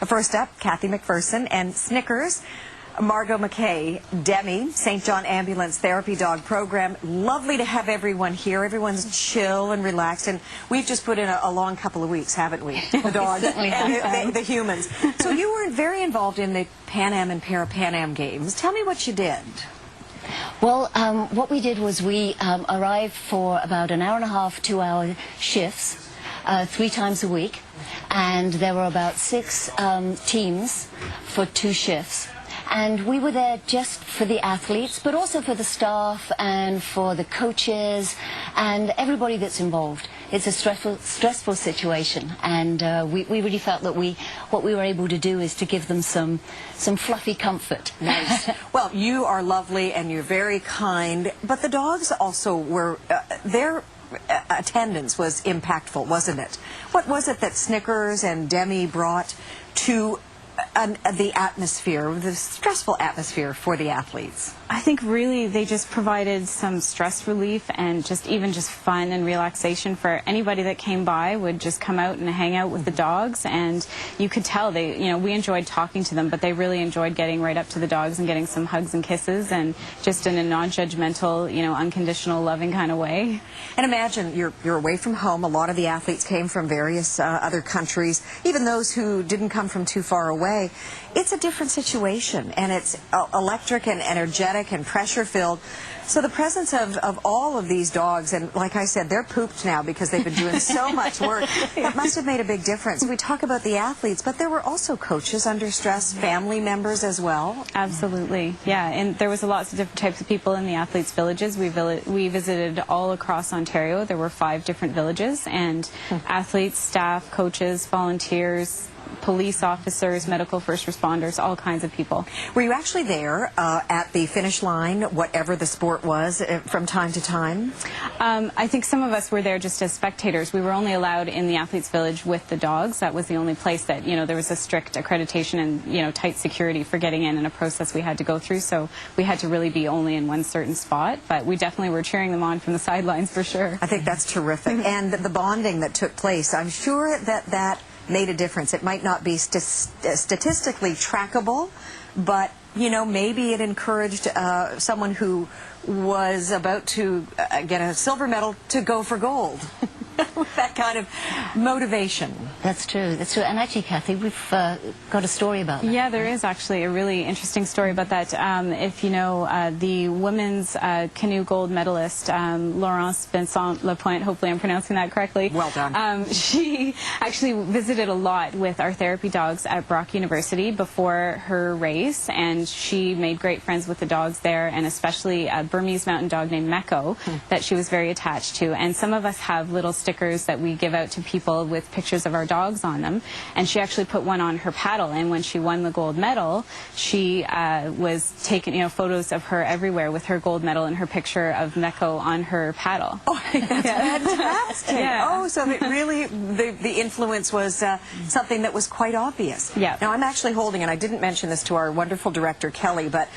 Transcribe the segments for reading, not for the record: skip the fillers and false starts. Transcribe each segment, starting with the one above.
First up, Kathy McPherson and Snickers. Margot McKay, Demi, St. John Ambulance Therapy Dog Program. Lovely to have everyone here. Everyone's chill and relaxed, and we've just put in a long couple of weeks, haven't we? The dogs and the humans. So you were very involved in the PanAm and PanAm Games. Tell me what you did. Well, what we did was we arrived for about an hour and a half, 2-hour shifts, 3 times a week, and there were about 6 teams for 2 shifts. And we were there just for the athletes, but also for the staff and for the coaches and everybody that's involved. It's a stressful situation, and we really felt that what we were able to do is to give them some fluffy comfort. Nice. Well, you are lovely and you're very kind, but the dogs also were, their attendance was impactful, wasn't it? What was it that Snickers and Demi brought to the atmosphere, the stressful atmosphere for the athletes? I think really they just provided some stress relief and even just fun and relaxation for anybody that came by. Would just come out and hang out with the dogs, and you could tell we enjoyed talking to them, but they really enjoyed getting right up to the dogs and getting some hugs and kisses, and just in a non-judgmental, unconditional, loving kind of way. And imagine you're away from home. A lot of the athletes came from various other countries, even those who didn't come from too far away. It's a different situation, and it's electric and energetic and pressure-filled. So the presence of all of these dogs, and like I said, they're pooped now because they've been doing so much work. It must have made a big difference. We talk about the athletes, but there were also coaches under stress, family members as well. Absolutely, yeah. And there was lots of different types of people in the athletes' villages. We visited all across Ontario. There were 5 different villages, and athletes, staff, coaches, volunteers, police officers, medical first responders, all kinds of people. Were you actually there at the finish line, whatever the sport was, from time to time? I think some of us were there just as spectators. We were only allowed in the athletes' village with the dogs. That was the only place that, there was a strict accreditation and, tight security for getting in, and a process we had to go through. So we had to really be only in one certain spot, but we definitely were cheering them on from the sidelines for sure. I think that's terrific. And the bonding that took place, I'm sure that made a difference. It might not be statistically trackable, but maybe it encouraged someone who was about to get a silver medal to go for gold. That kind of motivation. That's true. That's true. And actually, Kathy, we've got a story about that. Yeah, there is actually a really interesting story about that. If you know, the women's canoe gold medalist, Laurence Vincent-Lapointe, hopefully I'm pronouncing that correctly. Well done. She actually visited a lot with our therapy dogs at Brock University before her race, and she made great friends with the dogs there, and especially a Burmese mountain dog named Meko that she was very attached to. And some of us have little stickers that we give out to people with pictures of our dogs on them, and she actually put one on her paddle, and when she won the gold medal, she was taking photos of her everywhere with her gold medal and her picture of Meko on her paddle. Oh, that's fantastic. Yeah. Oh, so it really, the influence was something that was quite obvious. Yeah. Now, I'm actually holding, and I didn't mention this to our wonderful director, Kelly, but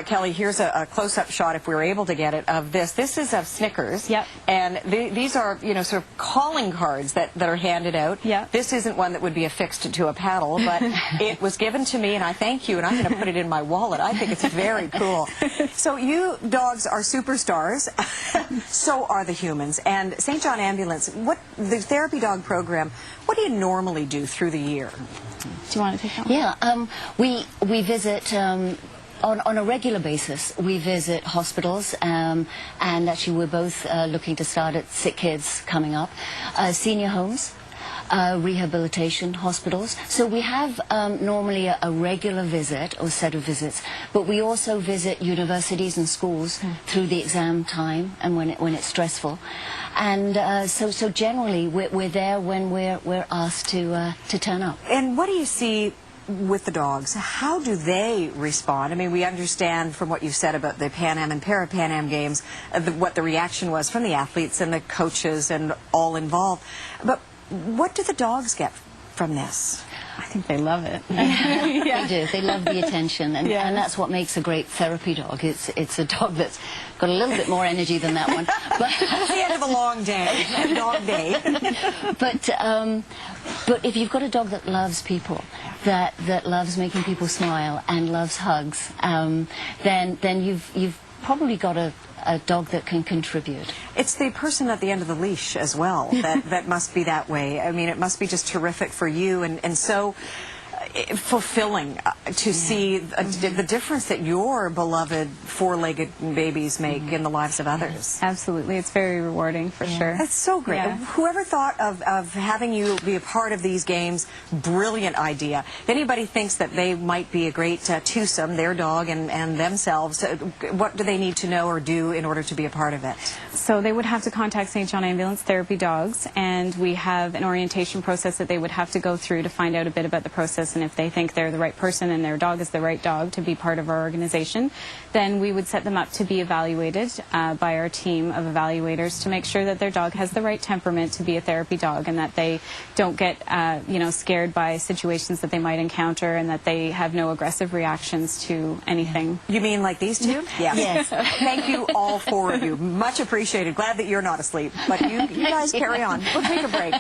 Kelly, here's a close-up shot, if we were able to get it, of this. This is of Snickers. Yep. And these are, sort of calling cards that are handed out. Yeah. This isn't one that would be affixed to a paddle, but it was given to me, and I thank you, and I'm going to put it in my wallet. I think it's very cool. So you dogs are superstars. So are the humans. And St. John Ambulance, the therapy dog program, what do you normally do through the year? Do you want to take that one? Yeah, we visit on a regular basis. We visit hospitals, and actually we're both looking to start at sick kids coming up, senior homes, rehabilitation hospitals. So we have normally a regular visit or set of visits, but we also visit universities and schools through the exam time and when it's stressful. And so generally we're there when we're asked to turn up. And what do you see with the dogs? How do they respond? I mean, we understand from what you've said about the PanAm and PanAm Games what the reaction was from the athletes and the coaches and all involved. But what do the dogs get from this? I think they love it. Yeah. They do. They love the attention, and that's what makes a great therapy dog. It's a dog that's got a little bit more energy than that one. But it's the end of a long day, a dog day. But if you've got a dog that loves people that loves making people smile and loves hugs, then you've probably got a dog that can contribute. It's the person at the end of the leash as well that must be that way. I mean, it must be just terrific for you and so fulfilling to see the difference that your beloved four-legged babies make in the lives of others. Absolutely. It's very rewarding for sure. That's so great. Yeah. Whoever thought of having you be a part of these games, brilliant idea. If anybody thinks that they might be a great twosome, their dog and themselves, what do they need to know or do in order to be a part of it? So they would have to contact St. John Ambulance Therapy Dogs, and we have an orientation process that they would have to go through to find out a bit about the process, and if they think they're the right person and their dog is the right dog to be part of our organization, then we would set them up to be evaluated by our team of evaluators to make sure that their dog has the right temperament to be a therapy dog, and that they don't get scared by situations that they might encounter, and that they have no aggressive reactions to anything. You mean like these two? Yeah. Yes. Thank you, all four of you. Much appreciated. Glad that you're not asleep. But you guys carry on. We'll take a break.